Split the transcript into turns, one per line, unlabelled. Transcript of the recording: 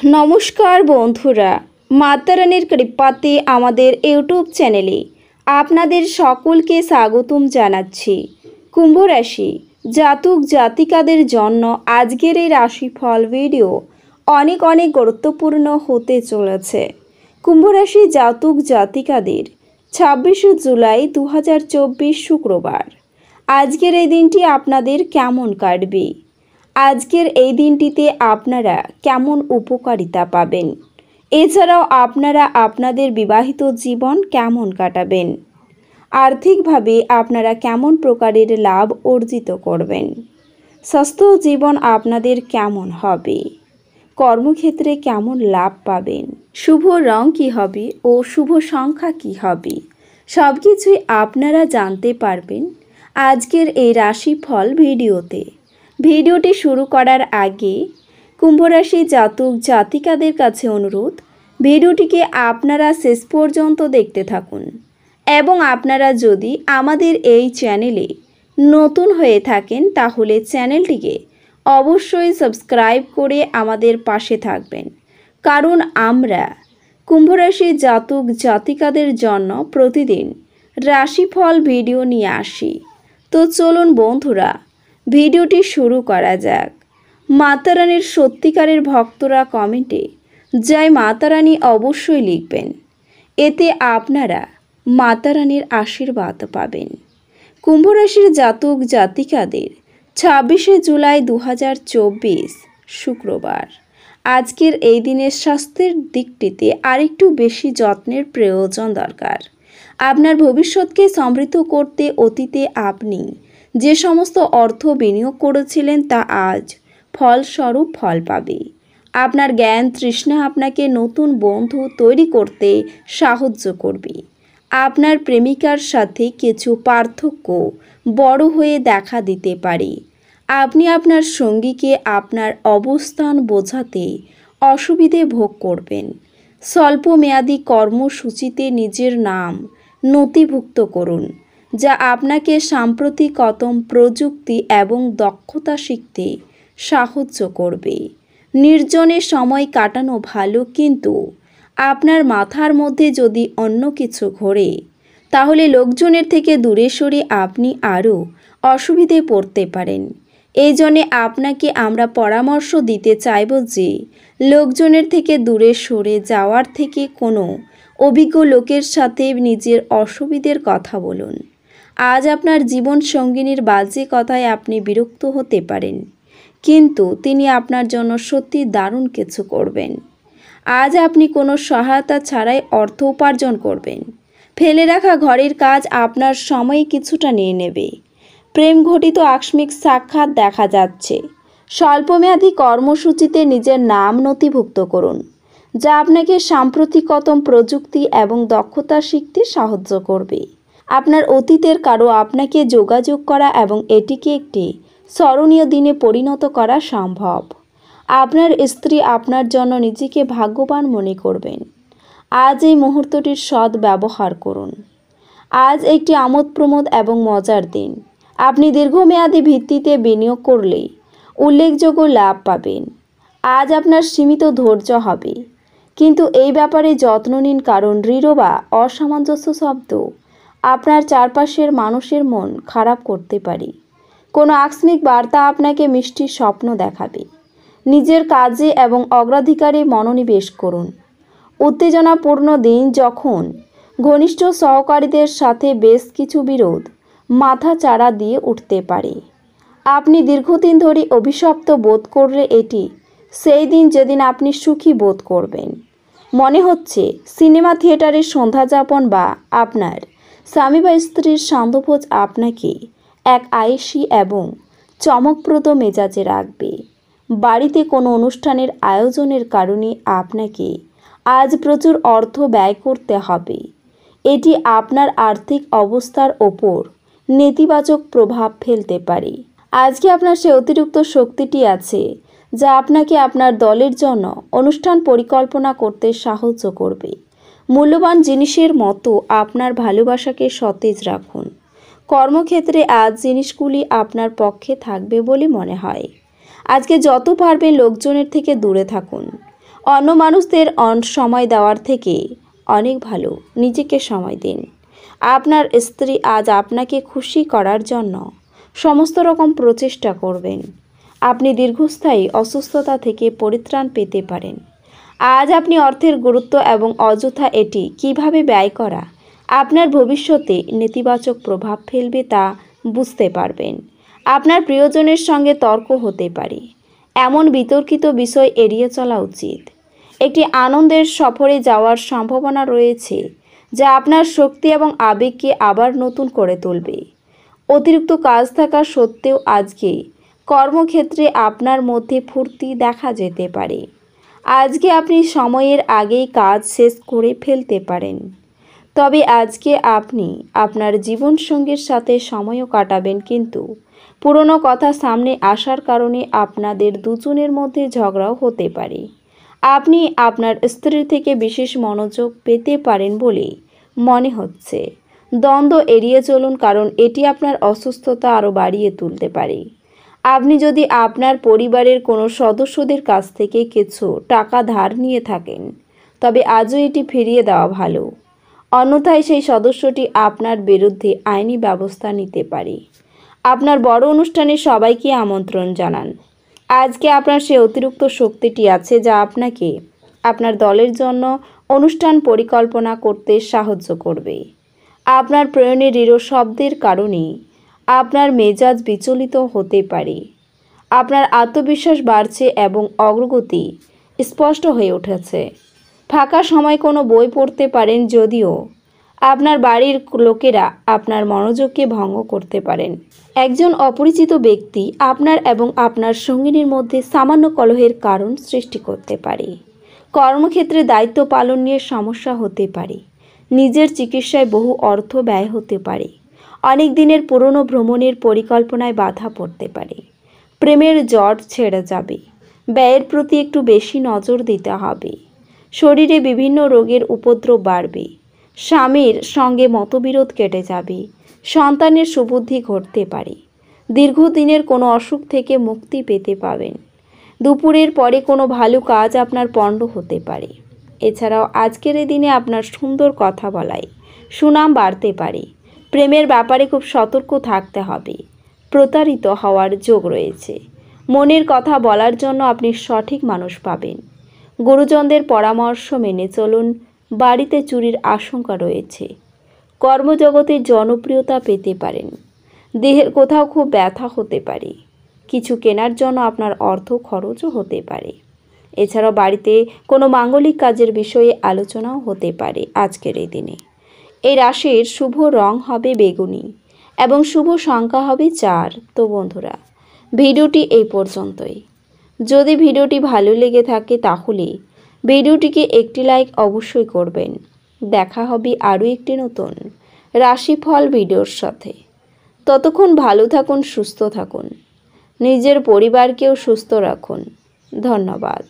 নমস্কার বন্ধুরা, মাতা রানীর কৃপাতে আমাদের ইউটিউব চ্যানেলে আপনাদের সকলকে স্বাগতম জানাচ্ছি। কুম্ভ রাশি জাতক জাতিকাদের জন্য আজকের এই রাশিফল ভিডিও অনেক গুরুত্বপূর্ণ হতে চলেছে। কুম্ভ রাশি জাতক জাতিকাদের 26 জুলাই 2024 শুক্রবার আজকের এই দিনটি আপনাদের কেমন কাটবে? আজকের এই দিনটিতে আপনারা কেমন উপকারিতা পাবেন? এছাড়াও আপনারা আপনাদের বিবাহিত জীবন কেমন কাটাবেন? আর্থিকভাবে আপনারা কেমন প্রকারের লাভ অর্জিত করবেন? স্বাস্থ্য জীবন আপনাদের কেমন হবে? কর্মক্ষেত্রে কেমন লাভ পাবেন? শুভ রং কী হবে ও শুভ সংখ্যা কী হবে? সব কিছুই আপনারা জানতে পারবেন আজকের এই রাশিফল ভিডিওতে। ভিডিওটি শুরু করার আগে কুম্ভ রাশি জাতক জাতিকাদের কাছে অনুরোধ, ভিডিওটিকে আপনারা শেষ পর্যন্ত দেখতে থাকুন এবং আপনারা যদি আমাদের এই চ্যানেলে নতুন হয়ে থাকেন তাহলে চ্যানেলটিকে অবশ্যই সাবস্ক্রাইব করে আমাদের পাশে থাকবেন, কারণ আমরা কুম্ভ রাশি জাতক জাতিকাদের জন্য প্রতিদিন রাশিফল ভিডিও নিয়ে আসি। তো চলুন বন্ধুরা, ভিডিওটি শুরু করা যাক। মাতা রানীর সত্যিকারের ভক্তরা কমেন্টে জয় মাতা রানী অবশ্যই লিখবেন, এতে আপনারা মাতা রানীর আশীর্বাদ পাবেন। কুম্ভ রাশির জাতক জাতিকাদের 26 জুলাই 2024 শুক্রবার আজকের এই দিনের স্বাস্থ্যের দিকটিতে আরেকটু বেশি যত্নের প্রয়োজন দরকার। আপনার ভবিষ্যৎকে সমৃদ্ধ করতে অতীতে আপনি যে সমস্ত অর্থ বিনিয়োগ করেছিলেন তা আজ ফলস্বরূপ ফল পাবে। আপনার জ্ঞান তৃষ্ণা আপনাকে নতুন বন্ধু তৈরি করতে সাহায্য করবে। আপনার প্রেমিকার সাথে কিছু পার্থক্য বড় হয়ে দেখা দিতে পারে। আপনি আপনার সঙ্গীকে আপনার অবস্থান বোঝাতে অসুবিধে ভোগ করবেন। স্বল্পমেয়াদী কর্মসূচিতে নিজের নাম নথিভুক্ত করুন, যা আপনাকে সাম্প্রতিকতম প্রযুক্তি এবং দক্ষতা শিখতে সাহায্য করবে। নির্জনে সময় কাটানো ভালো, কিন্তু আপনার মাথার মধ্যে যদি অন্য কিছু ঘোরে তাহলে লোকজনের থেকে দূরে সরে আপনি আরও অসুবিধে পড়তে পারেন। এই জন্যে আপনাকে আমরা পরামর্শ দিতে চাইব যে লোকজনের থেকে দূরে সরে যাওয়ার থেকে কোনো অভিজ্ঞ লোকের সাথে নিজের অসুবিধের কথা বলুন। আজ আপনার জীবন সঙ্গিনীর বাজে কথায় আপনি বিরক্ত হতে পারেন, কিন্তু তিনি আপনার জন্য সত্যি দারুণ কিছু করবেন। আজ আপনি কোনো সহায়তা ছাড়াই অর্থ উপার্জন করবেন। ফেলে রাখা ঘরের কাজ আপনার সময় কিছুটা নিয়ে নেবে। প্রেম ঘটিত আকস্মিক সাক্ষাৎ দেখা যাচ্ছে। স্বল্পমেয়াদী কর্মসূচিতে নিজের নাম নথিভুক্ত করুন, যা আপনাকে সাম্প্রতিকতম প্রযুক্তি এবং দক্ষতা শিখতে সাহায্য করবে। আপনার অতীতের কারো আপনাকে যোগাযোগ করা এবং এটিকে একটি স্মরণীয় দিনে পরিণত করা সম্ভব। আপনার স্ত্রী আপনার জন্য নিজেকে ভাগ্যবান মনে করবেন। আজ এই মুহূর্তটির সৎ ব্যবহার করুন। আজ একটি আমোদ প্রমোদ এবং মজার দিন। আপনি দীর্ঘমেয়াদী ভিত্তিতে বিনিয়োগ করলে উল্লেখযোগ্য লাভ পাবেন। আজ আপনার সীমিত ধৈর্য হবে, কিন্তু এই ব্যাপারে যত্ন নিন, কারণ দৃঢ় বা অসামঞ্জস্য শব্দ আপনার চারপাশের মানুষের মন খারাপ করতে পারে। কোনো আকস্মিক বার্তা আপনাকে মিষ্টি স্বপ্ন দেখাবে। নিজের কাজে এবং অগ্রাধিকারে মনোনিবেশ করুন। উত্তেজনাপূর্ণ দিন, যখন ঘনিষ্ঠ সহকারীদের সাথে বেশ কিছু বিরোধ মাথা চাড়া দিয়ে উঠতে পারে। আপনি দীর্ঘদিন ধরে অভিশপ্ত বোধ করলে এটি সেই দিন যেদিন আপনি সুখী বোধ করবেন। মনে হচ্ছে সিনেমা থিয়েটারের সন্ধ্যাযাপন বা আপনার স্বামী বা স্ত্রীর সান্ধ্যভোজ আপনাকে এক আয়েসি এবং চমকপ্রদ মেজাজে রাখবে। বাড়িতে কোনো অনুষ্ঠানের আয়োজনের কারণে আপনাকে আজ প্রচুর অর্থ ব্যয় করতে হবে। এটি আপনার আর্থিক অবস্থার ওপর নেতিবাচক প্রভাব ফেলতে পারে। আজকে আপনার সে অতিরিক্ত শক্তিটি আছে যা আপনাকে আপনার দলের জন্য অনুষ্ঠান পরিকল্পনা করতে সাহায্য করবে। মূল্যবান জিনিসের মতো আপনার ভালোবাসাকে সতেজ রাখুন। কর্মক্ষেত্রে আজ জিনিসগুলি আপনার পক্ষে থাকবে বলে মনে হয়। আজকে যত পারবেন লোকজনের থেকে দূরে থাকুন। অন্য মানুষদের সময় দেওয়ার থেকে অনেক ভালো নিজেকে সময় দিন। আপনার স্ত্রী আজ আপনাকে খুশি করার জন্য সমস্ত রকম প্রচেষ্টা করবেন। আপনি দীর্ঘস্থায়ী অসুস্থতা থেকে পরিত্রাণ পেতে পারেন। আজ আপনি অর্থের গুরুত্ব এবং অযথা এটি কিভাবে ব্যয় করা আপনার ভবিষ্যতে নেতিবাচক প্রভাব ফেলবে তা বুঝতে পারবেন। আপনার প্রিয়জনের সঙ্গে তর্ক হতে পারে, এমন বিতর্কিত বিষয় এড়িয়ে চলা উচিত। একটি আনন্দের সফরে যাওয়ার সম্ভাবনা রয়েছে যা আপনার শক্তি এবং আবেগকে আবার নতুন করে তুলবে। অতিরিক্ত কাজ থাকা সত্ত্বেও আজকে কর্মক্ষেত্রে আপনার মধ্যে ফুর্তি দেখা যেতে পারে। আজকে আপনি সময়ের আগেই কাজ শেষ করে ফেলতে পারেন। তবে আজকে আপনি আপনার জীবনসঙ্গীর সাথে সময়ও কাটাবেন, কিন্তু পুরনো কথা সামনে আসার কারণে আপনাদের দুজনের মধ্যে ঝগড়াও হতে পারে। আপনি আপনার স্ত্রীর থেকে বিশেষ মনোযোগ পেতে পারেন বলে মনে হচ্ছে। দ্বন্দ্ব এড়িয়ে চলুন, কারণ এটি আপনার অসুস্থতা আরও বাড়িয়ে তুলতে পারে। আপনি যদি আপনার পরিবারের কোনো সদস্যদের কাছ থেকে কিছু টাকা ধার নিয়ে থাকেন, তবে আজও এটি ফিরিয়ে দেওয়া ভালো। অন্যথায় সেই সদস্যটি আপনার বিরুদ্ধে আইনি ব্যবস্থা নিতে পারে। আপনার বড় অনুষ্ঠানে সবাইকে আমন্ত্রণ জানান। আজকে আপনার সেই অতিরিক্ত শক্তিটি আছে যা আপনাকে আপনার দলের জন্য অনুষ্ঠান পরিকল্পনা করতে সাহায্য করবে। আপনার প্রয়োজনে দৃঢ় শব্দের কারণে আপনার মেজাজ বিচলিত হতে পারে। আপনার আত্মবিশ্বাস বাড়ছে এবং অগ্রগতি স্পষ্ট হয়ে উঠেছে। ফাঁকা সময় কোনো বই পড়তে পারেন, যদিও আপনার বাড়ির লোকেরা আপনার মনোযোগকে ভঙ্গ করতে পারেন। একজন অপরিচিত ব্যক্তি আপনার এবং আপনার সঙ্গিনীর মধ্যে সামান্য কলহের কারণ সৃষ্টি করতে পারে। কর্মক্ষেত্রে দায়িত্ব পালন নিয়ে সমস্যা হতে পারে। নিজের চিকিৎসায় বহু অর্থ ব্যয় হতে পারে। অনেক দিনের পুরনো ভ্রমণের পরিকল্পনায় বাধা পড়তে পারে। প্রেমের জট ছেড়ে যাবে। ব্যয়ের প্রতি একটু বেশি নজর দিতে হবে। শরীরে বিভিন্ন রোগের উপদ্রব বাড়বে। স্বামীর সঙ্গে মতবিরোধ কেটে যাবে। সন্তানের সুবুদ্ধি ঘটতে পারে। দীর্ঘদিনের কোনো অসুখ থেকে মুক্তি পেতে পাবেন। দুপুরের পরে কোনো ভালো কাজ আপনার পণ্ড হতে পারে। এছাড়াও আজকের এই দিনে আপনার সুন্দর কথা বলায় সুনাম বাড়তে পারে। প্রেমের ব্যাপারে খুব সতর্ক থাকতে হবে। প্রতারিত হওয়ার যোগ রয়েছে। মনের কথা বলার জন্য আপনি সঠিক মানুষ পাবেন। গুরুজনদের পরামর্শ মেনে চলুন। বাড়িতে চুরির আশঙ্কা রয়েছে। কর্মজগতে জনপ্রিয়তা পেতে পারেন। দেহের কোথাও খুব ব্যথা হতে পারে। কিছু কেনার জন্য আপনার অর্থ খরচও হতে পারে। এছাড়াও বাড়িতে কোনো মাঙ্গলিক কাজের বিষয়ে আলোচনাও হতে পারে আজকের এই দিনে। এই রাশির শুভ রং হবে বেগুনি এবং শুভ সংখ্যা হবে 4। তো বন্ধুরা, ভিডিওটি এই পর্যন্তই। যদি ভিডিওটি ভালো লেগে থাকে তাহলে ভিডিওটিকে একটি লাইক অবশ্যই করবেন। দেখা হবে আরও একটি নতুন রাশিফল ভিডিওর সাথে। ততক্ষণ ভালো থাকুন, সুস্থ থাকুন, নিজের পরিবারকেও সুস্থ রাখুন। ধন্যবাদ।